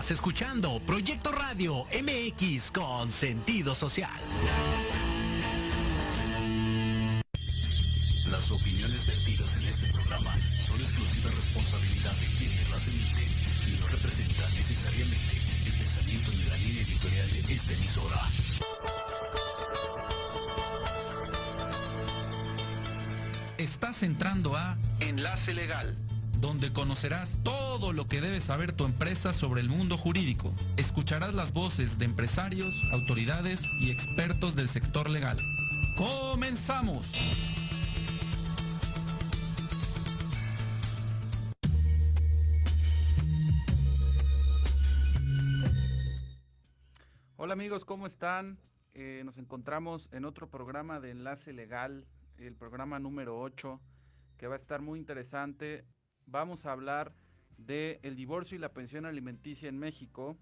Estás escuchando Proyecto Radio MX con sentido social. Las opiniones vertidas en este programa son exclusiva responsabilidad de quienes las emiten y no representan necesariamente el pensamiento ni la línea editorial de esta emisora. Estás entrando a Enlace Legal, donde conocerás todo lo que debe saber tu empresa sobre el mundo jurídico. Escucharás las voces de empresarios, autoridades y expertos del sector legal. ¡Comenzamos! Hola amigos, ¿cómo están? Nos encontramos en otro programa de Enlace Legal, el programa número 8, que va a estar muy interesante. Vamos a hablar del divorcio y la pensión alimenticia en México.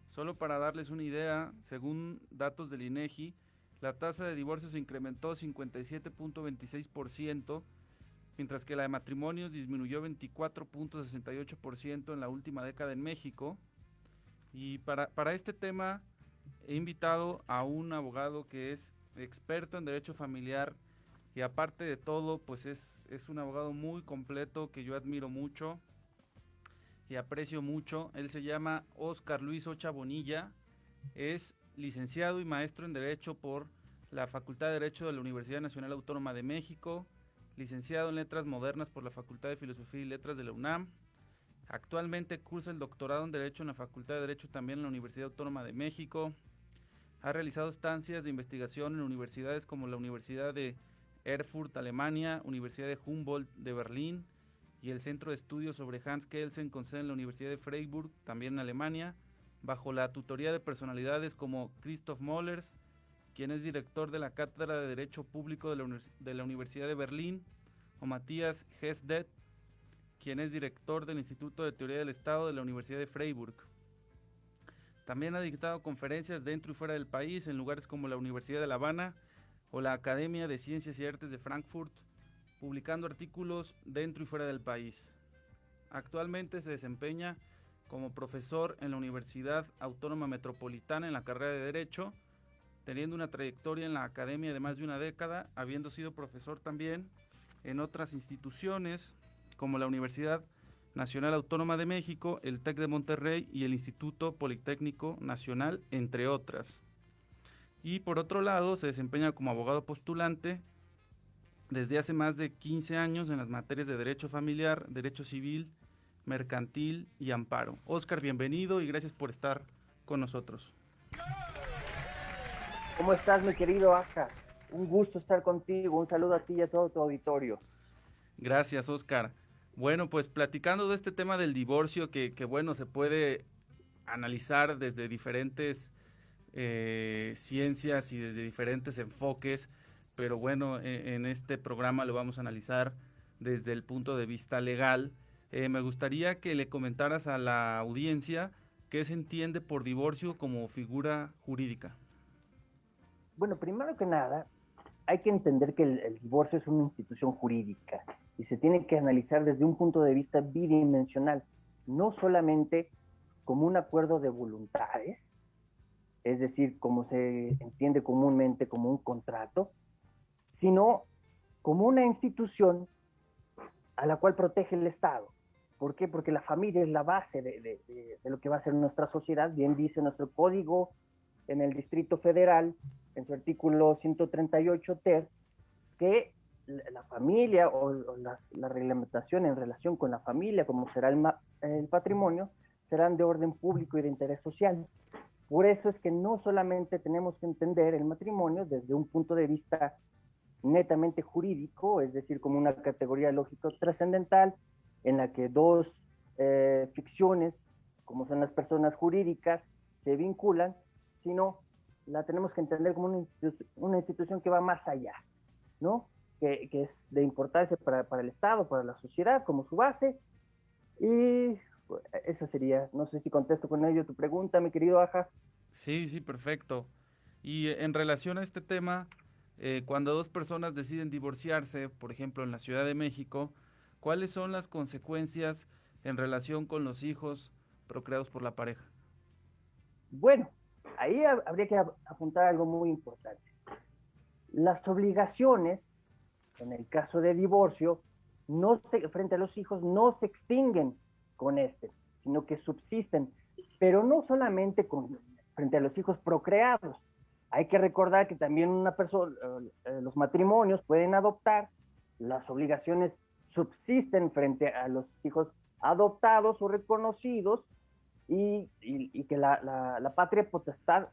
Solo para darles una idea, según datos del INEGI, la tasa de divorcio se incrementó 57.26%, mientras que la de matrimonios disminuyó 24.68% en la última década en México. Y para este tema he invitado a un abogado que es experto en derecho familiar y aparte de todo, pues es un abogado muy completo que yo admiro mucho y aprecio mucho. Él se llama Óscar Luis Ocha Bonilla, es licenciado y maestro en Derecho por la Facultad de Derecho de la Universidad Nacional Autónoma de México, licenciado en Letras Modernas por la Facultad de Filosofía y Letras de la UNAM. Actualmente cursa el doctorado en Derecho en la Facultad de Derecho también en la Universidad Autónoma de México. Ha realizado estancias de investigación en universidades como la Universidad de Erfurt, Alemania, Universidad de Humboldt de Berlín y el Centro de Estudios sobre Hans Kelsen con sede en la Universidad de Freiburg, también en Alemania, bajo la tutoría de personalidades como Christoph Mollers, quien es director de la Cátedra de Derecho Público de la Universidad de Berlín, o Matthias Hesdet, quien es director del Instituto de Teoría del Estado de la Universidad de Freiburg. También ha dictado conferencias dentro y fuera del país en lugares como la Universidad de La Habana o la Academia de Ciencias y Artes de Frankfurt, publicando artículos dentro y fuera del país. Actualmente se desempeña como profesor en la Universidad Autónoma Metropolitana en la carrera de Derecho, teniendo una trayectoria en la academia de más de una década, habiendo sido profesor también en otras instituciones como la Universidad Nacional Autónoma de México, el TEC de Monterrey y el Instituto Politécnico Nacional, entre otras. Y por otro lado, se desempeña como abogado postulante desde hace más de 15 años en las materias de Derecho Familiar, Derecho Civil, Mercantil y Amparo. Óscar, bienvenido y gracias por estar con nosotros. ¿Cómo estás, mi querido Aja? Un gusto estar contigo, un saludo a ti y a todo tu auditorio. Gracias, Óscar. Bueno, pues platicando de este tema del divorcio que bueno, se puede analizar desde diferentes ciencias y desde diferentes enfoques, pero bueno, en este programa lo vamos a analizar desde el punto de vista legal. Me gustaría que le comentaras a la audiencia qué se entiende por divorcio como figura jurídica. Bueno, primero que nada, hay que entender que el divorcio es una institución jurídica y se tiene que analizar desde un punto de vista bidimensional, no solamente como un acuerdo de voluntades, es decir, como se entiende comúnmente como un contrato, sino como una institución a la cual protege el Estado. ¿Por qué? Porque la familia es la base de lo que va a ser nuestra sociedad. Bien dice nuestro código en el Distrito Federal, en su artículo 138 ter, que la familia o la reglamentación en relación con la familia, como será el patrimonio, serán de orden público y de interés social. Por eso es que no solamente tenemos que entender el matrimonio desde un punto de vista netamente jurídico, es decir, como una categoría lógico trascendental, en la que dos ficciones, como son las personas jurídicas, se vinculan, sino la tenemos que entender como una institución que va más allá, ¿no? Que es de importancia para el Estado, para la sociedad, como su base. Y esa sería, no sé si contesto con ello tu pregunta, mi querido Aja. Sí, perfecto. Y en relación a este tema, cuando dos personas deciden divorciarse, por ejemplo en la Ciudad de México, ¿cuáles son las consecuencias en relación con los hijos procreados por la pareja? Bueno, ahí habría que apuntar algo muy importante. Las obligaciones, en el caso de divorcio, frente a los hijos, no se extinguen con sino que subsisten, pero no solamente frente a los hijos procreados. Hay que recordar que también los matrimonios pueden adoptar, las obligaciones subsisten frente a los hijos adoptados o reconocidos, y que la patria potestad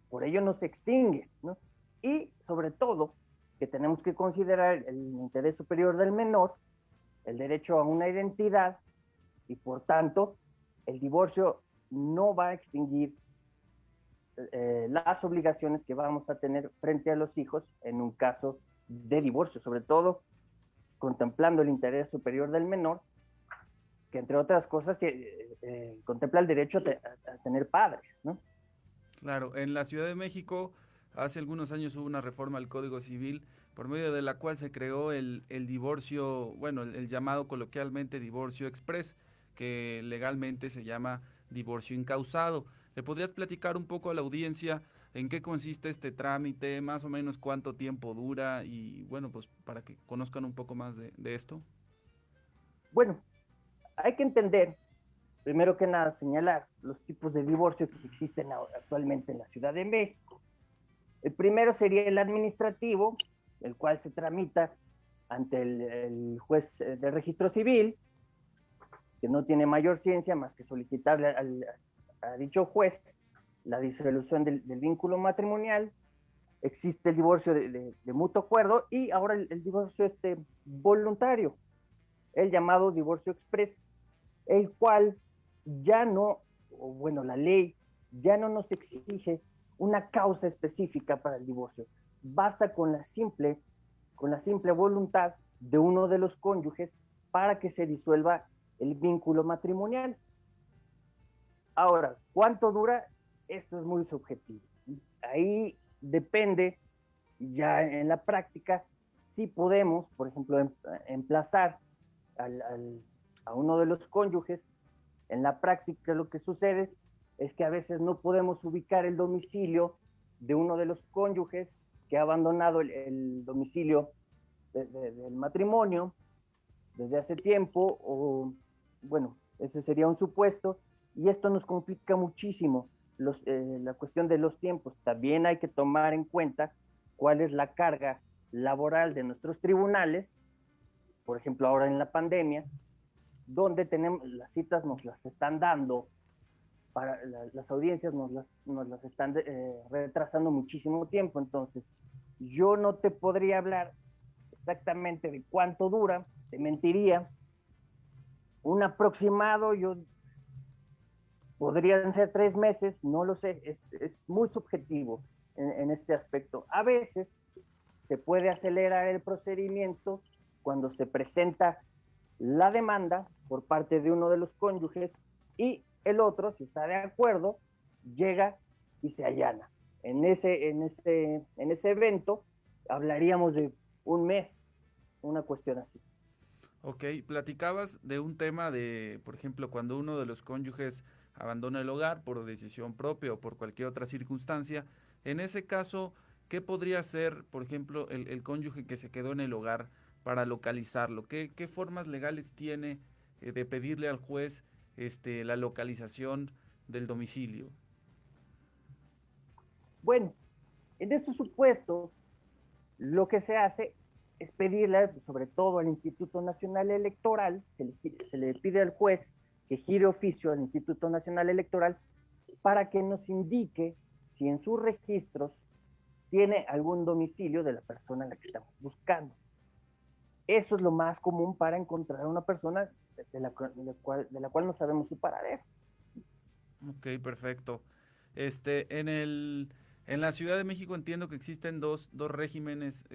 por ello no se extingue, ¿no? Y sobre todo que tenemos que considerar el interés superior del menor, el derecho a una identidad, y por tanto el divorcio no va a extinguir las obligaciones que vamos a tener frente a los hijos en un caso de divorcio, sobre todo contemplando el interés superior del menor, que entre otras cosas contempla el derecho a tener padres, ¿no? Claro, en la Ciudad de México hace algunos años hubo una reforma al Código Civil por medio de la cual se creó el divorcio, bueno, el llamado coloquialmente divorcio express, que legalmente se llama divorcio incausado. ¿Le podrías platicar un poco a la audiencia en qué consiste este trámite, más o menos cuánto tiempo dura y, bueno, pues para que conozcan un poco más de esto? Bueno, hay que entender, primero que nada, señalar los tipos de divorcio que existen actualmente en la Ciudad de México. El primero sería el administrativo, el cual se tramita ante el juez de registro civil, que no tiene mayor ciencia más que solicitarle a dicho juez la disolución del vínculo matrimonial. Existe el divorcio de mutuo acuerdo y ahora el divorcio voluntario, el llamado divorcio express, el cual ya no, bueno, la ley ya no nos exige una causa específica para el divorcio. Basta con la simple voluntad de uno de los cónyuges para que se disuelva el vínculo matrimonial. Ahora, ¿cuánto dura? Esto es muy subjetivo. Ahí depende, ya en la práctica, si podemos, por ejemplo, emplazar a uno de los cónyuges. En la práctica lo que sucede es que a veces no podemos ubicar el domicilio de uno de los cónyuges que ha abandonado el domicilio del matrimonio desde hace tiempo, o bueno, ese sería un supuesto, y esto nos complica muchísimo la cuestión de los tiempos. También hay que tomar en cuenta cuál es la carga laboral de nuestros tribunales, por ejemplo, ahora en la pandemia, donde tenemos las citas, nos las están dando, las audiencias nos las están retrasando muchísimo tiempo. Entonces, yo no te podría hablar exactamente de cuánto dura, te mentiría. Un aproximado, podrían ser 3 meses, no lo sé, es muy subjetivo en este aspecto. A veces se puede acelerar el procedimiento cuando se presenta la demanda por parte de uno de los cónyuges y el otro, si está de acuerdo, llega y se allana. En ese evento hablaríamos de un mes, una cuestión así. Ok, platicabas de un tema de, por ejemplo, cuando uno de los cónyuges abandona el hogar por decisión propia o por cualquier otra circunstancia. En ese caso, ¿qué podría hacer, por ejemplo, el cónyuge que se quedó en el hogar para localizarlo? ¿Qué formas legales tiene de pedirle al juez la localización del domicilio? Bueno, en estos supuestos, lo que se hace es pedirle, sobre todo al Instituto Nacional Electoral, se le pide al juez que gire oficio al Instituto Nacional Electoral para que nos indique si en sus registros tiene algún domicilio de la persona a la que estamos buscando. Eso es lo más común para encontrar a una persona de la cual no sabemos su paradero. Ok, perfecto. En la Ciudad de México entiendo que existen dos regímenes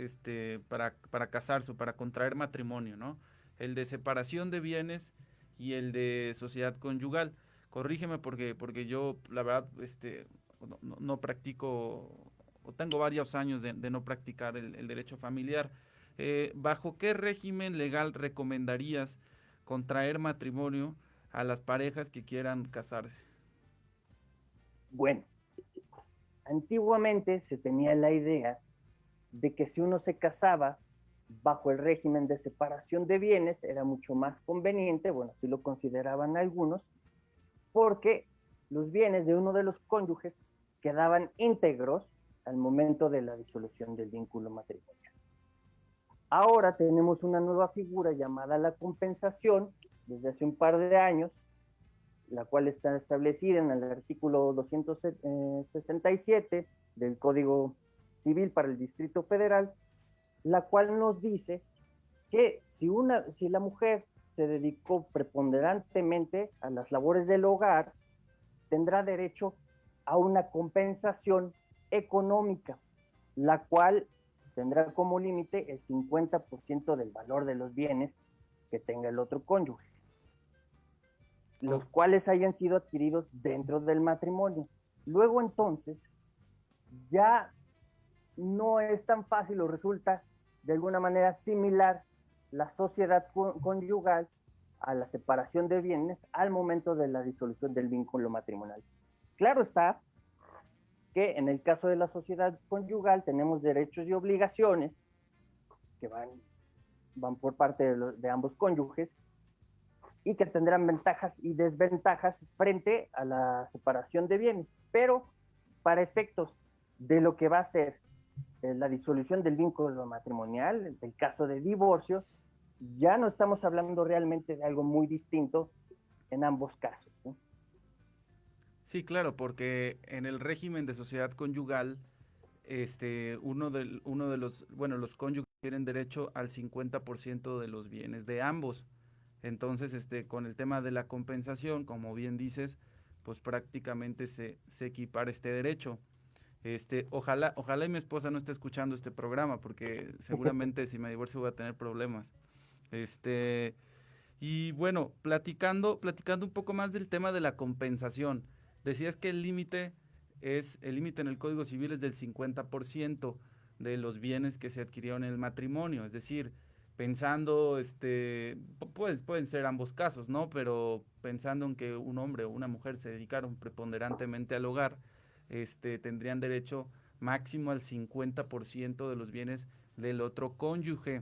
para casarse o para contraer matrimonio, ¿no? El de separación de bienes y el de sociedad conyugal. Corrígeme porque yo, la verdad, no practico, o tengo varios años de no practicar el derecho familiar. ¿Bajo qué régimen legal recomendarías contraer matrimonio a las parejas que quieran casarse? Bueno, antiguamente se tenía la idea de que si uno se casaba bajo el régimen de separación de bienes era mucho más conveniente, bueno, así lo consideraban algunos, porque los bienes de uno de los cónyuges quedaban íntegros al momento de la disolución del vínculo matrimonial. Ahora tenemos una nueva figura llamada la compensación, desde hace un par de años, la cual está establecida en el artículo 267 del Código Civil para el Distrito Federal, la cual nos dice que si la mujer se dedicó preponderantemente a las labores del hogar, tendrá derecho a una compensación económica, la cual tendrá como límite el 50% del valor de los bienes que tenga el otro cónyuge, los cuales hayan sido adquiridos dentro del matrimonio. Luego entonces, ya no es tan fácil o resulta de alguna manera similar la sociedad conyugal a la separación de bienes al momento de la disolución del vínculo matrimonial. Claro está que en el caso de la sociedad conyugal tenemos derechos y obligaciones que van por parte de ambos cónyuges y que tendrán ventajas y desventajas frente a la separación de bienes, pero para efectos de lo que va a ser la disolución del vínculo matrimonial, en el caso de divorcio, ya no estamos hablando realmente de algo muy distinto en ambos casos, ¿no? Sí, claro, porque en el régimen de sociedad conyugal, uno de los cónyuges tienen derecho al 50% de los bienes de ambos. Entonces, con el tema de la compensación, como bien dices, pues prácticamente se equipara este derecho. Ojalá y mi esposa no esté escuchando este programa, porque seguramente si me divorcio voy a tener problemas. Y bueno, platicando un poco más del tema de la compensación. Decías que el límite en el Código Civil es del 50% de los bienes que se adquirieron en el matrimonio, es decir, pensando, pueden ser ambos casos, ¿no? Pero pensando en que un hombre o una mujer se dedicaron preponderantemente al hogar, tendrían derecho máximo al 50% de los bienes del otro cónyuge.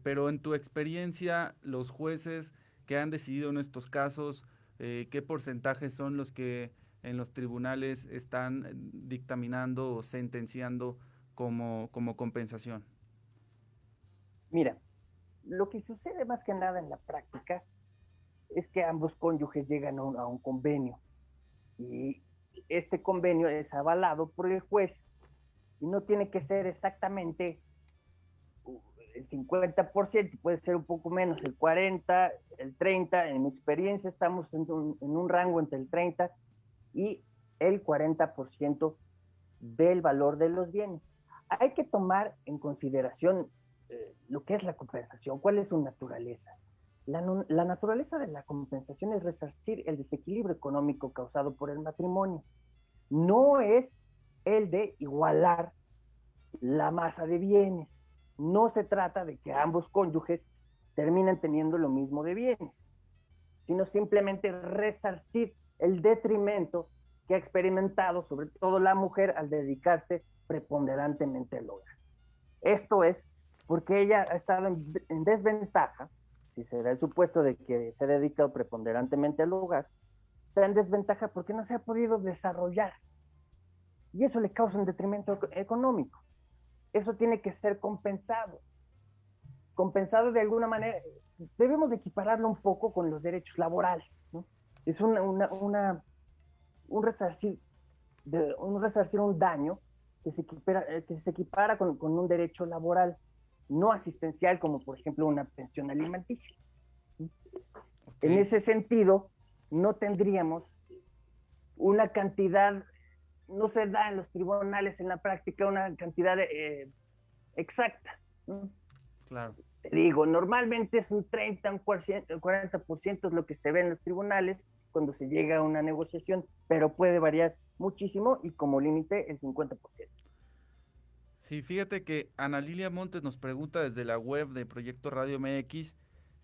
Pero en tu experiencia, los jueces que han decidido en estos casos, ¿qué porcentajes son los que en los tribunales están dictaminando o sentenciando como compensación? Mira, lo que sucede más que nada en la práctica es que ambos cónyuges llegan a un convenio y este convenio es avalado por el juez y no tiene que ser exactamente el 50%, puede ser un poco menos, el 40%, el 30%. En mi experiencia estamos en un rango entre el 30% y el 40% del valor de los bienes. Hay que tomar en consideración lo que es la compensación, cuál es su naturaleza. La naturaleza de la compensación es resarcir el desequilibrio económico causado por el matrimonio. No es el de igualar la masa de bienes. No se trata de que ambos cónyuges terminen teniendo lo mismo de bienes, sino simplemente resarcir el detrimento que ha experimentado sobre todo la mujer al dedicarse preponderantemente al hogar. Esto es porque ella ha estado en desventaja, si se da el supuesto de que se ha dedicado preponderantemente al hogar, está en desventaja porque no se ha podido desarrollar. Y eso le causa un detrimento económico. Eso tiene que ser compensado. Compensado de alguna manera. Debemos de equipararlo un poco con los derechos laborales, ¿no? Es un resarcir un daño que se equipara con un derecho laboral, no asistencial, como por ejemplo una pensión alimenticia. Okay. En ese sentido, no tendríamos una cantidad, no se da en los tribunales en la práctica una cantidad exacta, ¿no? Claro. Te digo, normalmente es un 30, un 40% es lo que se ve en los tribunales cuando se llega a una negociación, pero puede variar muchísimo y como límite el 50%. Sí, fíjate que Ana Lilia Montes nos pregunta desde la web de Proyecto Radio MX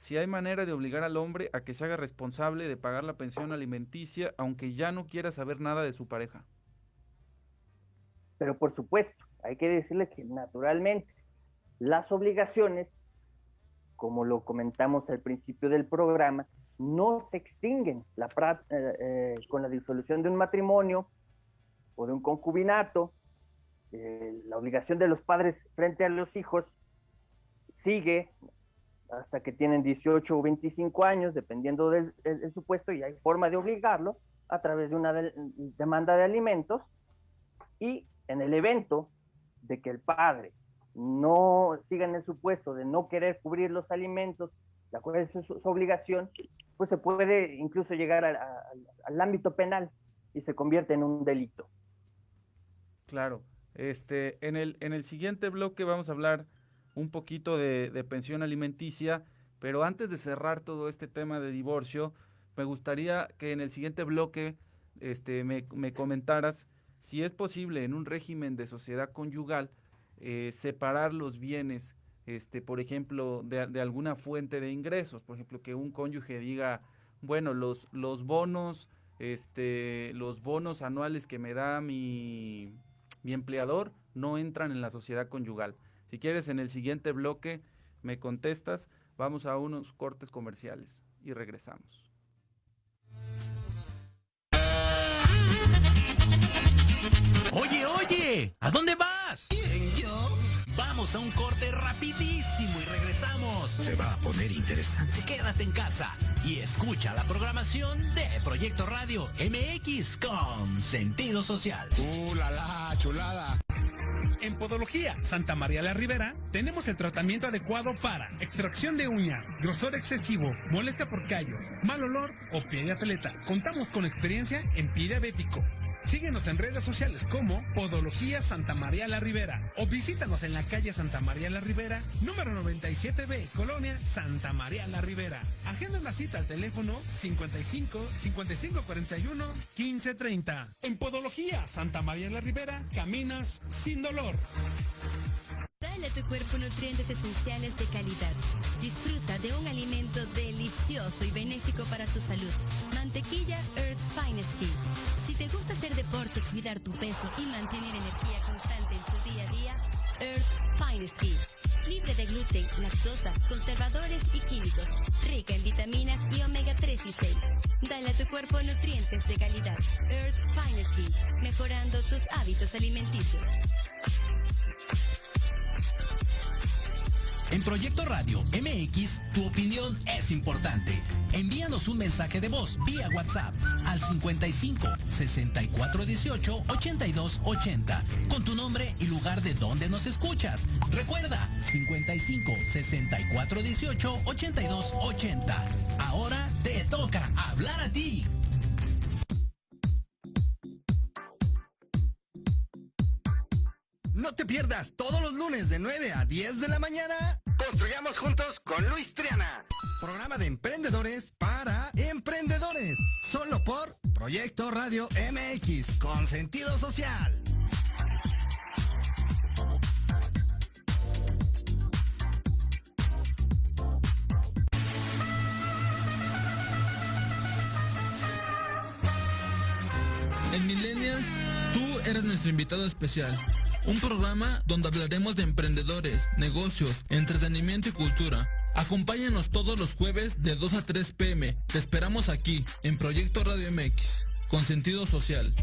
si hay manera de obligar al hombre a que se haga responsable de pagar la pensión alimenticia, aunque ya no quiera saber nada de su pareja. Pero por supuesto, hay que decirle que naturalmente las obligaciones, como lo comentamos al principio del programa, no se extinguen con la disolución de un matrimonio o de un concubinato. La obligación de los padres frente a los hijos sigue hasta que tienen 18 o 25 años, dependiendo del supuesto, y hay forma de obligarlo a través de una demanda de alimentos. Y en el evento de que el padre no siga en el supuesto de no querer cubrir los alimentos, la cual es su obligación, pues se puede incluso llegar al ámbito penal y se convierte en un delito. Claro. En el siguiente bloque vamos a hablar un poquito de pensión alimenticia, pero antes de cerrar todo este tema de divorcio, me gustaría que en el siguiente bloque me comentaras si es posible en un régimen de sociedad conyugal separar los bienes, por ejemplo, de alguna fuente de ingresos. Por ejemplo, que un cónyuge diga, bueno, los bonos, los bonos anuales que me da mi empleador no entran en la sociedad conyugal. Si quieres, en el siguiente bloque me contestas. Vamos a unos cortes comerciales y regresamos. Oye, ¿a dónde vas? ¿Quién, yo? Vamos a un corte rapidísimo y regresamos. Se va a poner interesante. Quédate en casa y escucha la programación de Proyecto Radio MX con sentido social. La chulada. En Podología Santa María la Ribera tenemos el tratamiento adecuado para extracción de uñas, grosor excesivo, molestia por callo, mal olor o pie de atleta. Contamos con experiencia en pie diabético. Síguenos en redes sociales como Podología Santa María la Ribera o visítanos en la calle Santa María la Ribera, número 97B, Colonia Santa María la Ribera. Agenda una cita al teléfono 55 55 41 15 30. En Podología Santa María la Ribera caminas sin dolor. Dale a tu cuerpo nutrientes esenciales de calidad. Disfruta de un alimento delicioso y benéfico para tu salud. Mantequilla Earth's Finest Tea. Si te gusta hacer deporte, cuidar tu peso y mantener energía constante en tu día a día, Earth's Finest Tea. Libre de gluten, lactosa, conservadores y químicos. Rica en vitaminas y omega 3 y 6. Dale a tu cuerpo nutrientes de calidad. Earth's Finest Tea. Mejorando tus hábitos alimenticios. En Proyecto Radio MX, tu opinión es importante. Envíanos un mensaje de voz vía WhatsApp al 55 64 18 82 80 con tu nombre y lugar de donde nos escuchas. Recuerda, 55 64 18 82 80. Ahora te toca hablar a ti. No te pierdas todos los lunes de 9 a 10 de la mañana. Construyamos juntos con Luis Triana. Programa de emprendedores para emprendedores. Solo por Proyecto Radio MX con sentido social. En Millennials, tú eres nuestro invitado especial. Un programa donde hablaremos de emprendedores, negocios, entretenimiento y cultura. Acompáñanos todos los jueves de 2 a 3 p.m. Te esperamos aquí, en Proyecto Radio MX, con sentido social.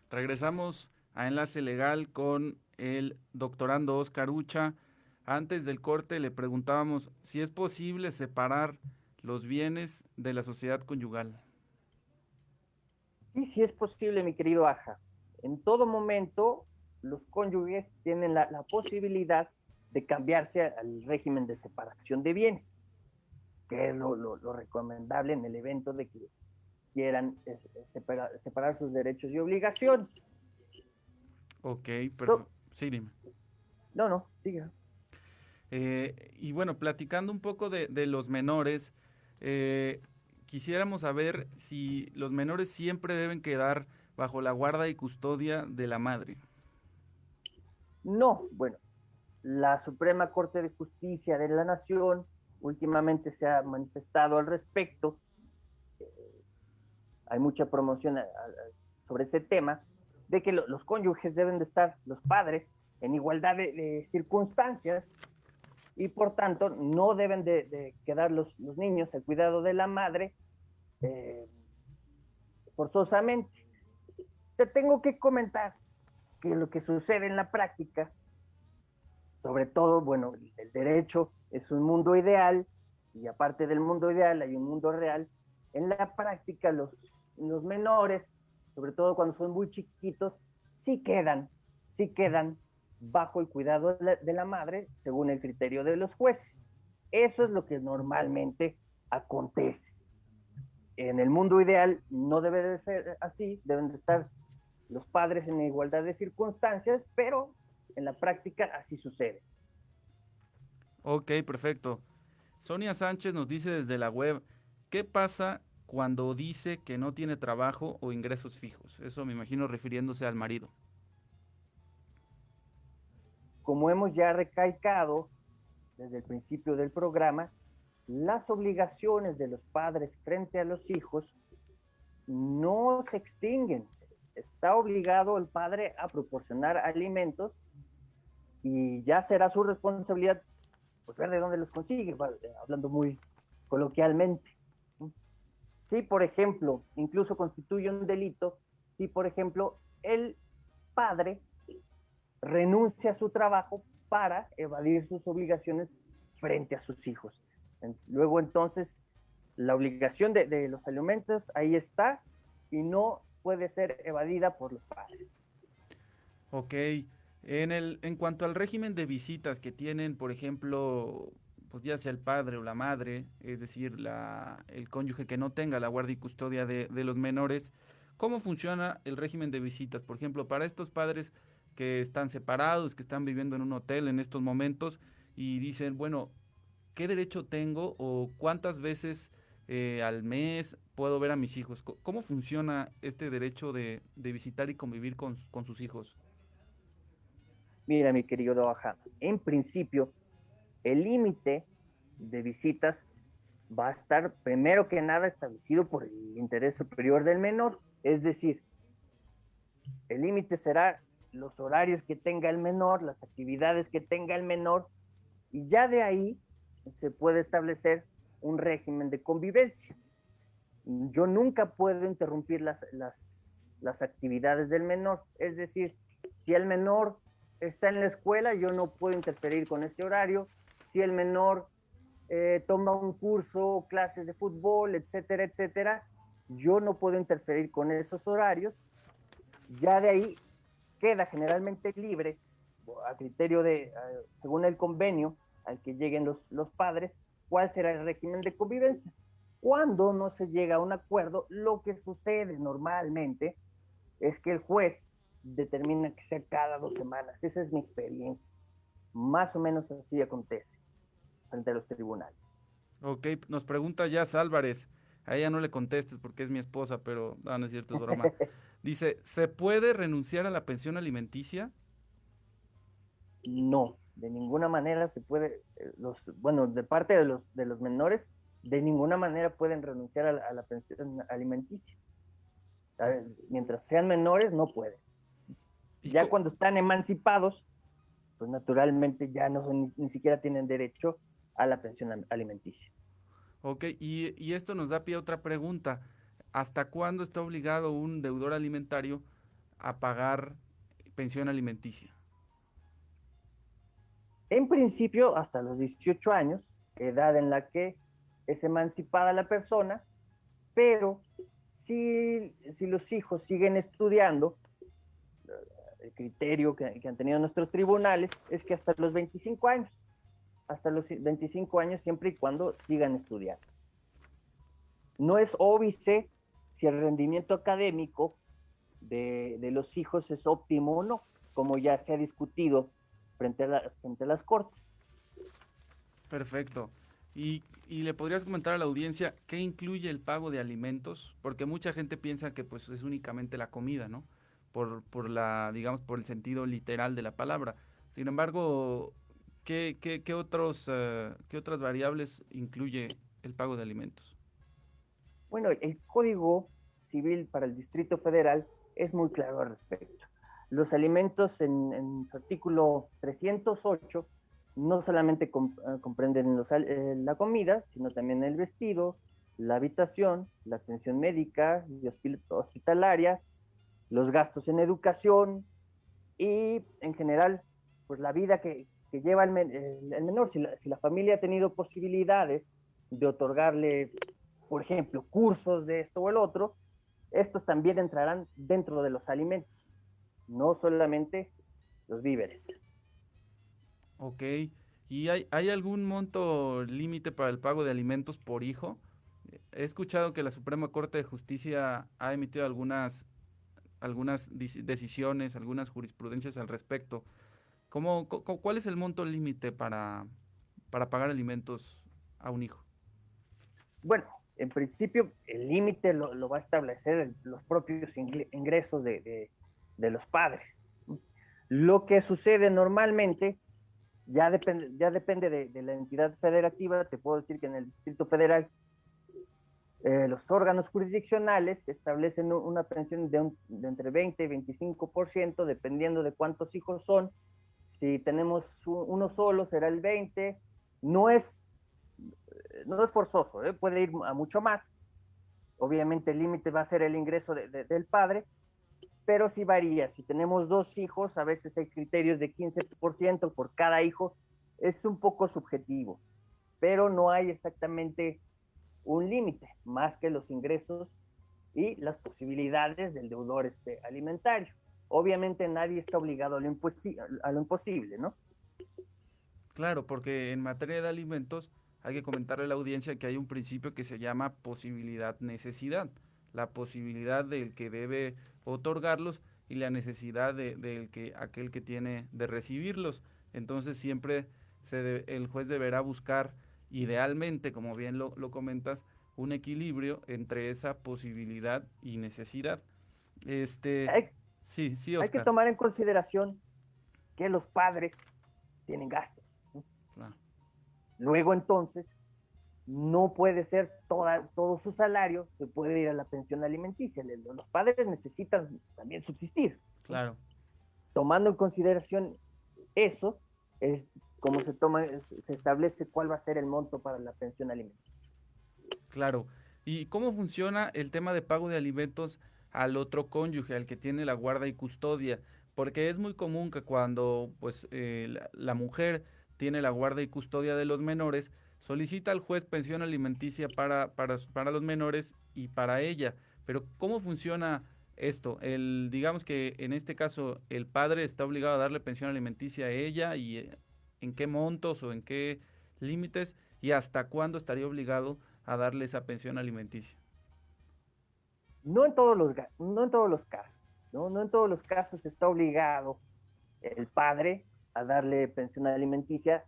Regresamos a Enlace Legal con el doctorando Óscar Ucha. Antes del corte le preguntábamos si es posible separar los bienes de la sociedad conyugal. Sí, sí es posible, mi querido Aja. En todo momento, los cónyuges tienen la posibilidad de cambiarse al régimen de separación de bienes, que es lo recomendable en el evento de que quieran separar sus derechos y obligaciones. Ok, perfecto. Sí, dime. No, diga. Y bueno, platicando un poco de los menores, quisiéramos saber si los menores siempre deben quedar bajo la guarda y custodia de la madre. No, bueno, la Suprema Corte de Justicia de la Nación últimamente se ha manifestado al respecto. Hay mucha promoción sobre ese tema, de que los cónyuges deben de estar, los padres, en igualdad de circunstancias, y por tanto no deben de quedar los niños al cuidado de la madre forzosamente. Te tengo que comentar que lo que sucede en la práctica, sobre todo, bueno, el derecho es un mundo ideal, y aparte del mundo ideal hay un mundo real. En la práctica los menores, sobre todo cuando son muy chiquitos, sí quedan bajo el cuidado de la madre, según el criterio de los jueces. Eso es lo que normalmente acontece. En el mundo ideal no debe de ser así, deben de estar los padres en igualdad de circunstancias, pero en la práctica así sucede. Ok, perfecto. Sonia Sánchez nos dice desde la web, ¿qué pasa cuando dice que no tiene trabajo o ingresos fijos? Eso me imagino refiriéndose al marido. Como hemos ya recalcado desde el principio del programa, las obligaciones de los padres frente a los hijos no se extinguen. Está obligado el padre a proporcionar alimentos y ya será su responsabilidad pues ver de dónde los consigue, hablando muy coloquialmente. Si, por ejemplo, incluso constituye un delito, si, por ejemplo, el padre renuncia a su trabajo para evadir sus obligaciones frente a sus hijos. Luego, entonces, la obligación de los alimentos ahí está y no puede ser evadida por los padres. Ok. En cuanto al régimen de visitas que tienen, por ejemplo, pues ya sea el padre o la madre, es decir, el cónyuge que no tenga la guardia y custodia de los menores, ¿cómo funciona el régimen de visitas? Por ejemplo, para estos padres que están separados, que están viviendo en un hotel en estos momentos y dicen, bueno, ¿qué derecho tengo o cuántas veces al mes puedo ver a mis hijos? ¿Cómo funciona este derecho de visitar y convivir con sus hijos? Mira, mi querido Doha, en principio, el límite de visitas va a estar primero que nada establecido por el interés superior del menor, es decir, el límite será los horarios que tenga el menor, las actividades que tenga el menor, y ya de ahí se puede establecer un régimen de convivencia. Yo nunca puedo interrumpir las actividades del menor, es decir, si el menor está en la escuela, yo no puedo interferir con ese horario. Si el menor toma un curso, clases de fútbol, etcétera, etcétera, yo no puedo interferir con esos horarios. Ya de ahí queda generalmente libre, a criterio según el convenio al que lleguen los padres, cuál será el régimen de convivencia. Cuando no se llega a un acuerdo, lo que sucede normalmente es que el juez determina que sea cada 2 semanas. Esa es mi experiencia. Más o menos así acontece frente a los tribunales. Ok, nos pregunta Jazz Álvarez. A ella no le contestes porque es mi esposa, pero no es cierto, es broma. Dice, ¿se puede renunciar a la pensión alimenticia? No, de ninguna manera se puede. De parte de los menores, de ninguna manera pueden renunciar a la pensión alimenticia. Mientras sean menores, no pueden. Ya cuando están emancipados, pues naturalmente ya no son, ni siquiera tienen derecho a la pensión alimenticia. Ok, y esto nos da pie a otra pregunta. ¿Hasta cuándo está obligado un deudor alimentario a pagar pensión alimenticia? En principio, hasta los 18 años, edad en la que es emancipada la persona, pero si los hijos siguen estudiando, el criterio que han tenido nuestros tribunales es que hasta los 25 años, siempre y cuando sigan estudiando. No es óbice si el rendimiento académico de los hijos es óptimo o no, como ya se ha discutido frente a las cortes. Perfecto. Y le podrías comentar a la audiencia qué incluye el pago de alimentos, porque mucha gente piensa que pues es únicamente la comida, ¿no? Digamos, por el sentido literal de la palabra. Sin embargo, ¿qué otras variables incluye el pago de alimentos? Bueno, el Código Civil para el Distrito Federal es muy claro al respecto. Los alimentos en su artículo 308 no solamente comprenden la comida, sino también el vestido, la habitación, la atención médica y hospitalaria, los gastos en educación y en general, pues la vida que lleva el menor. Si la familia ha tenido posibilidades de otorgarle, por ejemplo, cursos de esto o el otro, estos también entrarán dentro de los alimentos, no solamente los víveres. Ok. ¿Y hay algún monto límite para el pago de alimentos por hijo? He escuchado que la Suprema Corte de Justicia ha emitido algunas decisiones, algunas jurisprudencias al respecto. ¿Cuál es el monto límite para pagar alimentos a un hijo? Bueno, en principio el límite lo va a establecer los propios ingresos de los padres. Lo que sucede normalmente ya depende de la entidad federativa. Te puedo decir que en el Distrito Federal los órganos jurisdiccionales establecen una pensión de entre 20 y 25%, dependiendo de cuántos hijos son. Si tenemos uno solo, será el 20%. No es forzoso, puede ir a mucho más. Obviamente el límite va a ser el ingreso del padre, pero sí varía. Si tenemos 2 hijos, a veces hay criterios de 15% por cada hijo. Es un poco subjetivo, pero no hay exactamente un límite, más que los ingresos y las posibilidades del deudor alimentario. Obviamente nadie está obligado a lo imposible, ¿no? Claro, porque en materia de alimentos hay que comentarle a la audiencia que hay un principio que se llama posibilidad-necesidad. La posibilidad del que debe otorgarlos y la necesidad aquel que tiene de recibirlos. Entonces siempre el juez deberá buscar, idealmente, como bien lo comentas, un equilibrio entre esa posibilidad y necesidad. Sí, Oscar. Hay que tomar en consideración que los padres tienen gastos, ¿no? Claro. Luego entonces no puede ser todo su salario, se puede ir a la pensión alimenticia. Los padres necesitan también subsistir. Claro. Tomando en consideración eso, es como se establece cuál va a ser el monto para la pensión alimenticia. Claro. ¿Y cómo funciona el tema de pago de alimentos al otro cónyuge, al que tiene la guarda y custodia? Porque es muy común que cuando pues la mujer tiene la guarda y custodia de los menores, solicita al juez pensión alimenticia para los menores y para ella. Pero ¿cómo funciona esto? Digamos que en este caso el padre está obligado a darle pensión alimenticia a ella, y en qué montos o en qué límites, y hasta cuándo estaría obligado a darle esa pensión alimenticia. No en todos los casos, ¿no? No en todos los casos está obligado el padre a darle pensión alimenticia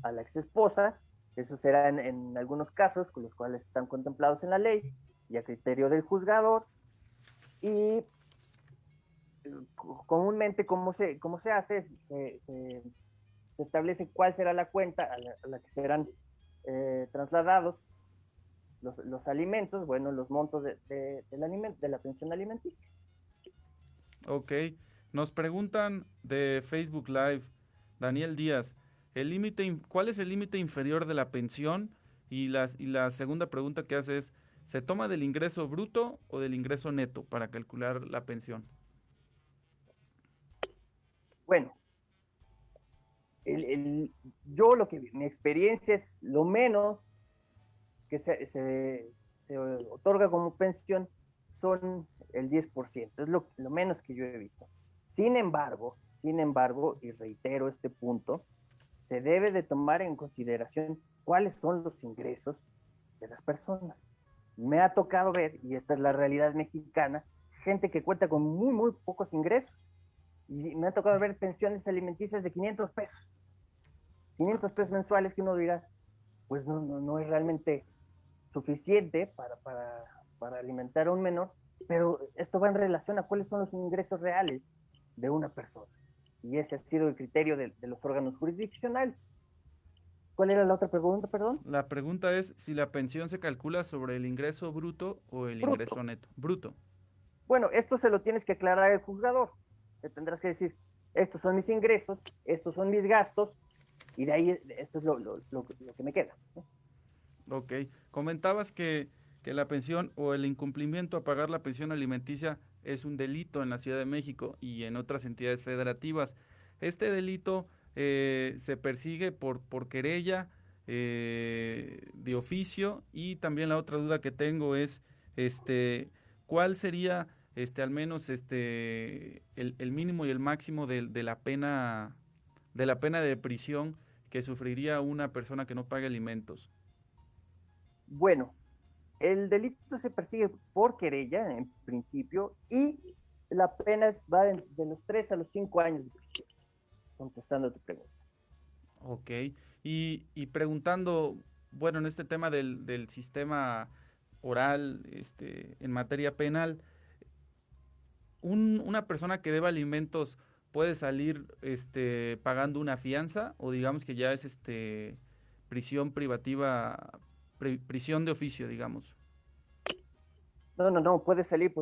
a la exesposa. Eso será en algunos casos con los cuales están contemplados en la ley y a criterio del juzgador. Y comúnmente, ¿cómo se hace? Se establece cuál será la cuenta a la que serán trasladados los alimentos, bueno, los montos de la pensión alimenticia. Ok, nos preguntan de Facebook Live, Daniel Díaz, ¿cuál es el límite inferior de la pensión? Y la segunda pregunta que hace es, ¿se toma del ingreso bruto o del ingreso neto para calcular la pensión? Bueno, mi experiencia es lo menos que se otorga como pensión son el 10%, es lo menos que yo he visto. Sin embargo, y reitero este punto, se debe de tomar en consideración cuáles son los ingresos de las personas. Me ha tocado ver, y esta es la realidad mexicana, gente que cuenta con muy, muy pocos ingresos. Y me ha tocado ver pensiones alimenticias de 500 pesos. 500 pesos mensuales, que uno dirá, pues no es realmente suficiente para alimentar a un menor, pero esto va en relación a cuáles son los ingresos reales de una persona. Y ese ha sido el criterio de los órganos jurisdiccionales. ¿Cuál era la otra pregunta, perdón? La pregunta es si la pensión se calcula sobre el ingreso bruto o el Bruto. ingreso neto. Bruto. Bueno, esto se lo tienes que aclarar al juzgador. Le tendrás que decir, estos son mis ingresos, estos son mis gastos, y de ahí esto es lo que me queda, ¿no? Ok. Comentabas que la pensión o el incumplimiento a pagar la pensión alimenticia es un delito en la Ciudad de México y en otras entidades federativas. Este delito se persigue por querella de oficio, y también la otra duda que tengo es, ¿cuál sería, al menos, el mínimo y el máximo de la pena de prisión que sufriría una persona que no pague alimentos? Bueno, el delito se persigue por querella, en principio, y la pena va de los 3 a los 5 años de prisión, contestando a tu pregunta. Ok. Y preguntando, bueno, en este tema del sistema oral, en materia penal, una persona que deba alimentos puede salir, pagando una fianza, o digamos que ya es, prisión privativa, prisión de oficio, digamos. No, puede salir,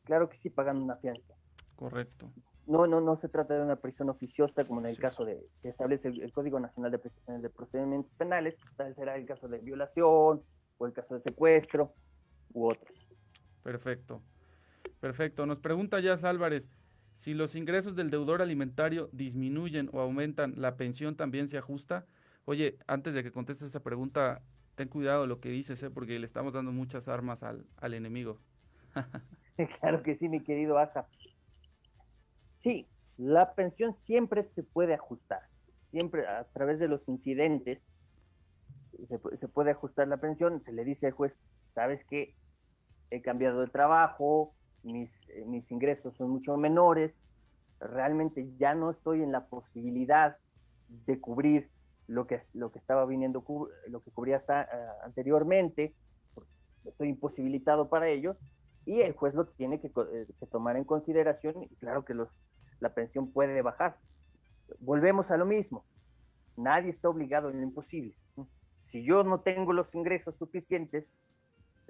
claro que sí, pagando una fianza. Correcto. No se trata de una prisión oficiosa como en el caso que establece el Código Nacional de Procedimientos Penales. Tal será el caso de violación o el caso de secuestro u otros. Perfecto. Perfecto. Nos pregunta Jazz Álvarez, si los ingresos del deudor alimentario disminuyen o aumentan, ¿la pensión también se ajusta? Oye, antes de que contestes esta pregunta, ten cuidado lo que dices, porque le estamos dando muchas armas al enemigo. Claro que sí, mi querido Aja. Sí, la pensión siempre se puede ajustar. Siempre a través de los incidentes se puede ajustar la pensión. Se le dice al juez, ¿sabes qué? He cambiado de trabajo, mis ingresos son mucho menores, realmente ya no estoy en la posibilidad de cubrir lo que estaba viniendo, lo que cubría hasta anteriormente, estoy imposibilitado para ello, y el juez lo tiene que tomar en consideración, y claro que la pensión puede bajar. Volvemos a lo mismo, nadie está obligado en lo imposible. Si yo no tengo los ingresos suficientes,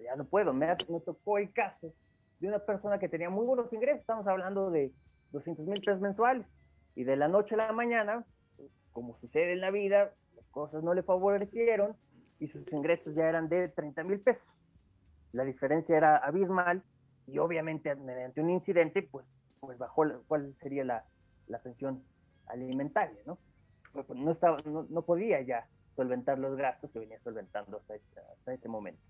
ya no puedo. Me tocó el caso de una persona que tenía muy buenos ingresos, estamos hablando de 200,000 pesos mensuales, y de la noche a la mañana, como sucede en la vida, las cosas no le favorecieron y sus ingresos ya eran de 30,000 pesos. La diferencia era abismal, y obviamente mediante un incidente, pues bajó cuál sería la pensión alimentaria, ¿no? No podía ya solventar los gastos que venía solventando hasta ese momento.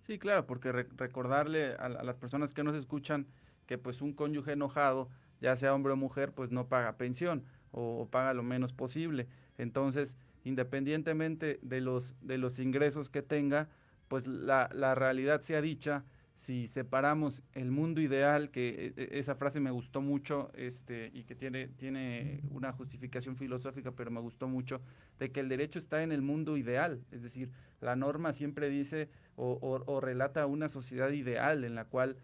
Sí, claro, porque recordarle a las personas que nos escuchan que pues un cónyuge enojado, ya sea hombre o mujer, pues no paga pensión o paga lo menos posible. Entonces, independientemente de los ingresos que tenga, pues la realidad sea dicha, si separamos el mundo ideal, que esa frase me gustó mucho, y que tiene una justificación filosófica, pero me gustó mucho, de que el derecho está en el mundo ideal, es decir, la norma siempre dice o relata una sociedad ideal en la cual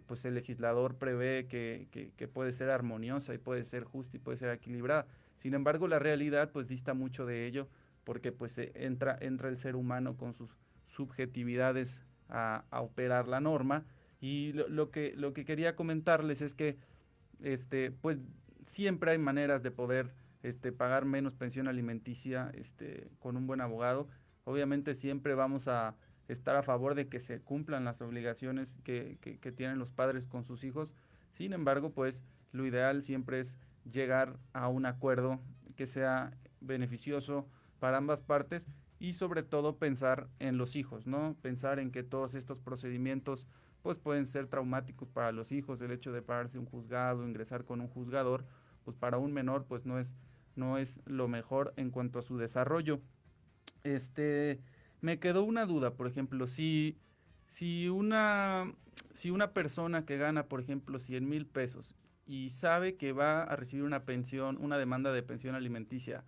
pues el legislador prevé que puede ser armoniosa y puede ser justa y puede ser equilibrada. Sin embargo, la realidad pues dista mucho de ello, porque pues entra el ser humano con sus subjetividades a operar la norma, y lo que quería comentarles es que pues siempre hay maneras de poder pagar menos pensión alimenticia con un buen abogado. Obviamente siempre vamos a estar a favor de que se cumplan las obligaciones que tienen los padres con sus hijos. Sin embargo, pues lo ideal siempre es llegar a un acuerdo que sea beneficioso para ambas partes, y sobre todo pensar en los hijos, ¿no? Pensar en que todos estos procedimientos pues pueden ser traumáticos para los hijos. El hecho de pararse un juzgado, ingresar con un juzgador, pues para un menor pues no es lo mejor en cuanto a su desarrollo. Me quedó una duda, por ejemplo, si una persona que gana, por ejemplo, 100,000 pesos y sabe que va a recibir una pensión, una demanda de pensión alimenticia,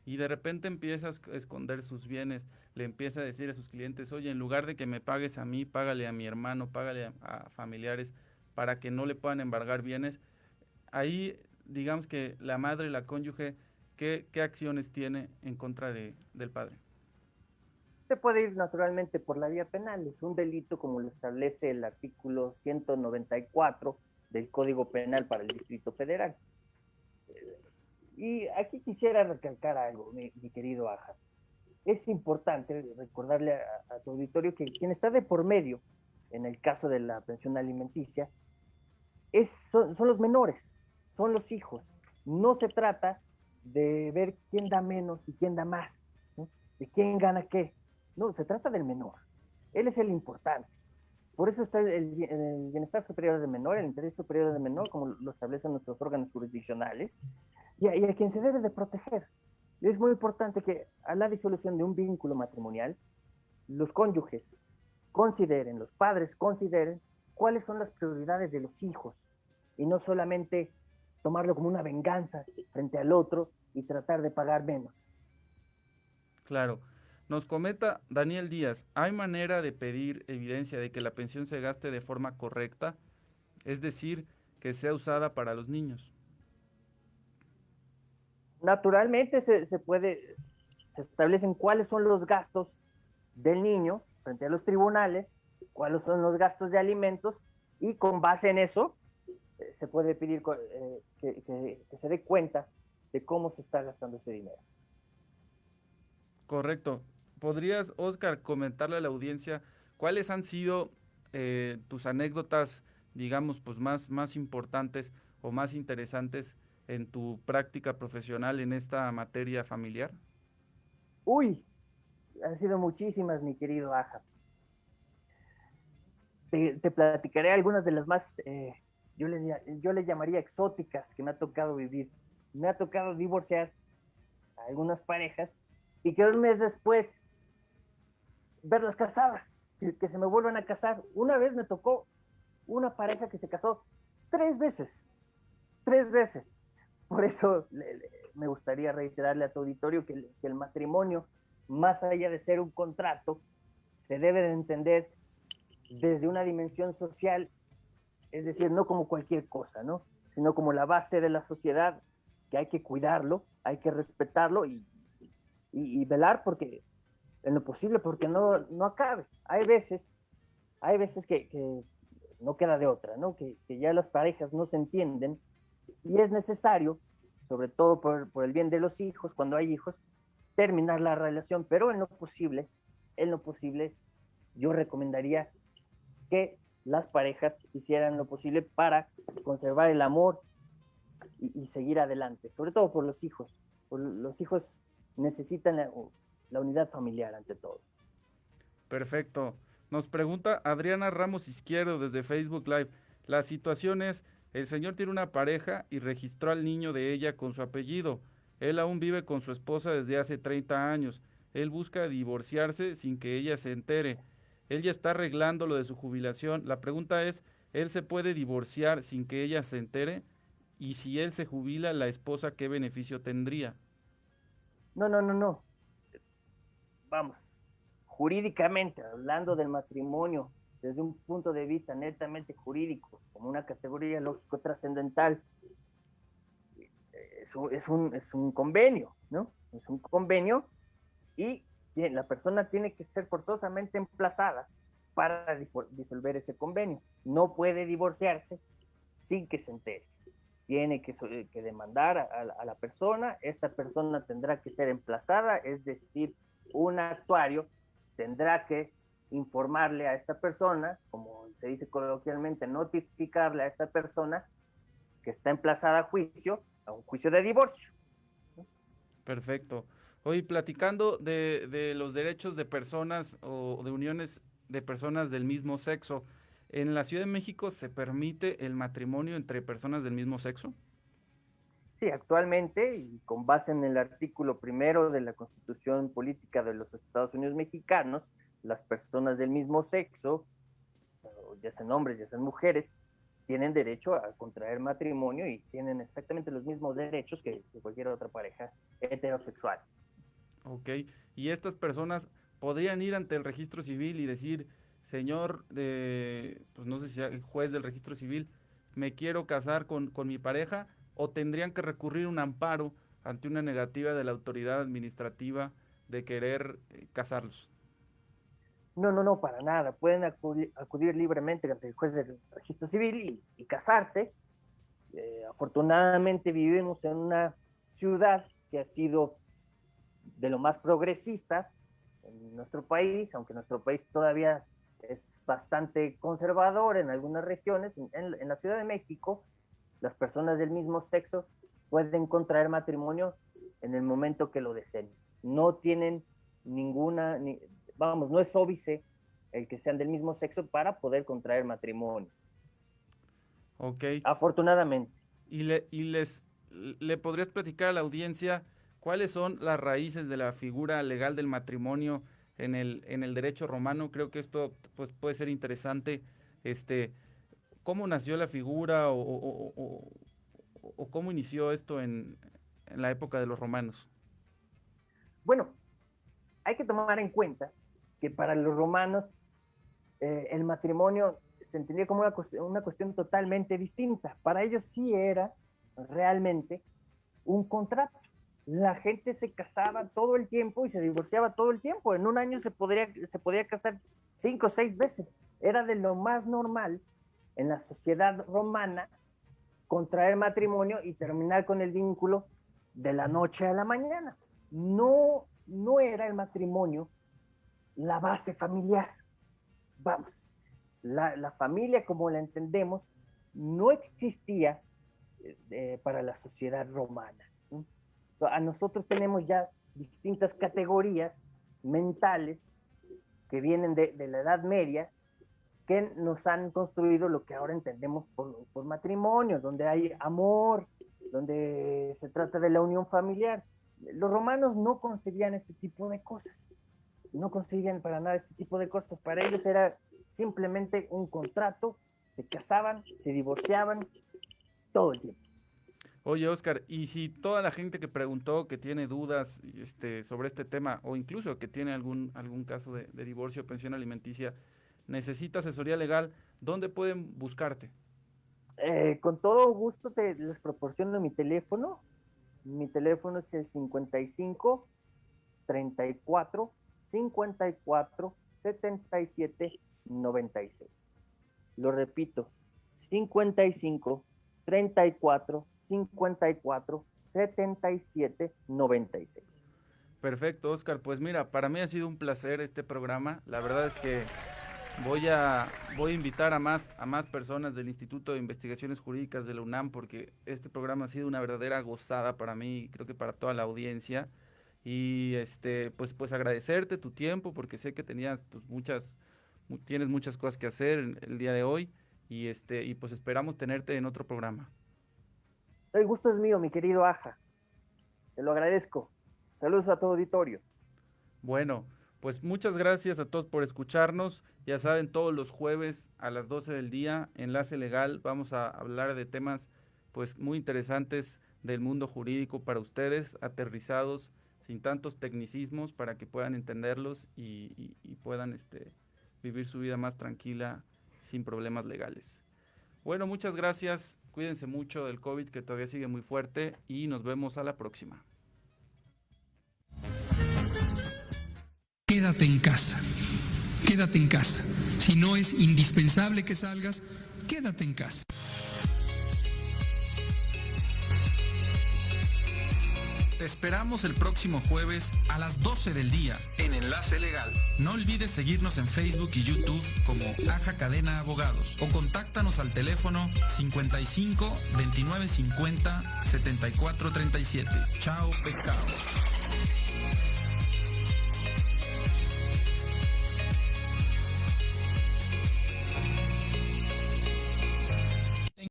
y de repente empieza a esconder sus bienes, le empieza a decir a sus clientes, oye, en lugar de que me pagues a mí, págale a mi hermano, págale a familiares para que no le puedan embargar bienes. Ahí, digamos que la madre, la cónyuge, ¿qué acciones tiene en contra del padre? Se puede ir naturalmente por la vía penal, es un delito como lo establece el artículo 194 del Código Penal para el Distrito Federal. Y aquí quisiera recalcar algo, mi querido Aja. Es importante recordarle a tu auditorio que quien está de por medio en el caso de la pensión alimenticia son los menores, son los hijos. No se trata de ver quién da menos y quién da más, ¿no? De quién gana qué. No, se trata del menor. Él es el importante. Por eso está el bienestar superior del menor, el interés superior del menor, como lo establecen nuestros órganos jurisdiccionales, y a quien se debe de proteger. Es muy importante que a la disolución de un vínculo matrimonial, los cónyuges consideren, los padres consideren cuáles son las prioridades de los hijos, y no solamente tomarlo como una venganza frente al otro y tratar de pagar menos. Claro. Nos comenta Daniel Díaz, ¿hay manera de pedir evidencia de que la pensión se gaste de forma correcta? Es decir, que sea usada para los niños. Naturalmente se establecen cuáles son los gastos del niño frente a los tribunales, cuáles son los gastos de alimentos, y con base en eso se puede pedir que se dé cuenta de cómo se está gastando ese dinero. Correcto. ¿Podrías, Oscar, comentarle a la audiencia cuáles han sido tus anécdotas, digamos, pues más importantes o más interesantes en tu práctica profesional en esta materia familiar? Uy, han sido muchísimas, mi querido Aja. Te platicaré algunas de las más, yo le llamaría exóticas que me ha tocado vivir. Me ha tocado divorciar a algunas parejas y que un mes después verlas casadas, que se me vuelvan a casar. Una vez me tocó una pareja que se casó 3 veces. Por eso me gustaría reiterarle a tu auditorio que el matrimonio, más allá de ser un contrato, se debe de entender desde una dimensión social, es decir, no como cualquier cosa, ¿no? Sino como la base de la sociedad, que hay que cuidarlo, hay que respetarlo y velar porque en lo posible, porque no acabe. Hay veces que no queda de otra, ¿no? Que ya las parejas no se entienden y es necesario, sobre todo por el bien de los hijos, cuando hay hijos, terminar la relación, pero en lo posible, yo recomendaría que las parejas hicieran lo posible para conservar el amor y seguir adelante, sobre todo por los hijos. Los hijos necesitan la unidad familiar ante todo. Perfecto. Nos pregunta Adriana Ramos Izquierdo desde Facebook Live. La situación es, el señor tiene una pareja y registró al niño de ella con su apellido. Él aún vive con su esposa desde hace 30 años. Él busca divorciarse sin que ella se entere. Él ya está arreglando lo de su jubilación. La pregunta es, ¿él se puede divorciar sin que ella se entere? Y si él se jubila, la esposa, ¿qué beneficio tendría? No. Vamos, jurídicamente, hablando del matrimonio, desde un punto de vista netamente jurídico, como una categoría lógico trascendental, es un convenio, ¿no? Es un convenio y la persona tiene que ser forzosamente emplazada para disolver ese convenio. No puede divorciarse sin que se entere. Tiene que demandar a la persona, esta persona tendrá que ser emplazada, es decir, un actuario tendrá que informarle a esta persona, como se dice coloquialmente, notificarle a esta persona que está emplazada a un juicio de divorcio. Perfecto. Hoy platicando de los derechos de personas o de uniones de personas del mismo sexo, ¿en la Ciudad de México se permite el matrimonio entre personas del mismo sexo? Sí, actualmente, y con base en el artículo 1 de la Constitución Política de los Estados Unidos Mexicanos, las personas del mismo sexo, ya sean hombres, ya sean mujeres, tienen derecho a contraer matrimonio y tienen exactamente los mismos derechos que cualquier otra pareja heterosexual. Ok, y estas personas podrían ir ante el registro civil y decir, señor, pues no sé si el juez del registro civil, me quiero casar con mi pareja, o tendrían que recurrir a un amparo ante una negativa de la autoridad administrativa de querer casarlos. No, para nada. Pueden acudir libremente ante el juez del registro civil y casarse. Afortunadamente vivimos en una ciudad que ha sido de lo más progresista en nuestro país, aunque nuestro país todavía es bastante conservador en algunas regiones. En la Ciudad de México, las personas del mismo sexo pueden contraer matrimonio en el momento que lo deseen. No tienen no es óbice el que sean del mismo sexo para poder contraer matrimonio. Ok. Afortunadamente. ¿Y le podrías platicar a la audiencia cuáles son las raíces de la figura legal del matrimonio en el derecho romano? Creo que esto pues, puede ser interesante. ¿Cómo nació la figura o cómo inició esto en la época de los romanos? Bueno, hay que tomar en cuenta que para los romanos el matrimonio se entendía como una cuestión totalmente distinta. Para ellos sí era realmente un contrato. La gente se casaba todo el tiempo y se divorciaba todo el tiempo. En un año se podía casar 5 o 6 veces. Era de lo más normal en la sociedad romana contraer matrimonio y terminar con el vínculo de la noche a la mañana. No era el matrimonio la base familiar. Vamos, la familia como la entendemos no existía para la sociedad romana. A nosotros tenemos ya distintas categorías mentales que vienen de la Edad Media, que nos han construido lo que ahora entendemos por matrimonio, donde hay amor, donde se trata de la unión familiar. Los romanos no concebían este tipo de cosas, no concebían para nada este tipo de cosas. Para ellos era simplemente un contrato, se casaban, se divorciaban, todo el tiempo. Oye, Oscar, y si toda la gente que preguntó, que tiene dudas sobre este tema, o incluso que tiene algún caso de divorcio o pensión alimenticia, necesita asesoría legal, ¿dónde pueden buscarte? Con todo gusto les proporciono mi teléfono. Mi teléfono es el 55 34 54 77 96. Lo repito, 55 34 54 77 96. Perfecto, Oscar. Pues mira, para mí ha sido un placer este programa. La verdad es que voy a invitar a más personas del Instituto de Investigaciones Jurídicas de la UNAM, porque este programa ha sido una verdadera gozada para mí y creo que para toda la audiencia. Y pues agradecerte tu tiempo, porque sé que tienes muchas cosas que hacer el día de hoy, y pues esperamos tenerte en otro programa. El gusto es mío, mi querido Aja. Te lo agradezco. Saludos a todo auditorio. Bueno, pues muchas gracias a todos por escucharnos. Ya saben, todos los jueves a las 12 del día, Enlace Legal, vamos a hablar de temas pues muy interesantes del mundo jurídico para ustedes, aterrizados, sin tantos tecnicismos, para que puedan entenderlos y puedan vivir su vida más tranquila, sin problemas legales. Bueno, muchas gracias. Cuídense mucho del COVID, que todavía sigue muy fuerte, y nos vemos a la próxima. Quédate en casa. Quédate en casa. Si no es indispensable que salgas, quédate en casa. Te esperamos el próximo jueves a las 12 del día en Enlace Legal. No olvides seguirnos en Facebook y YouTube como Aja Cadena Abogados o contáctanos al teléfono 55 29 50 74 37. Chao, pescado.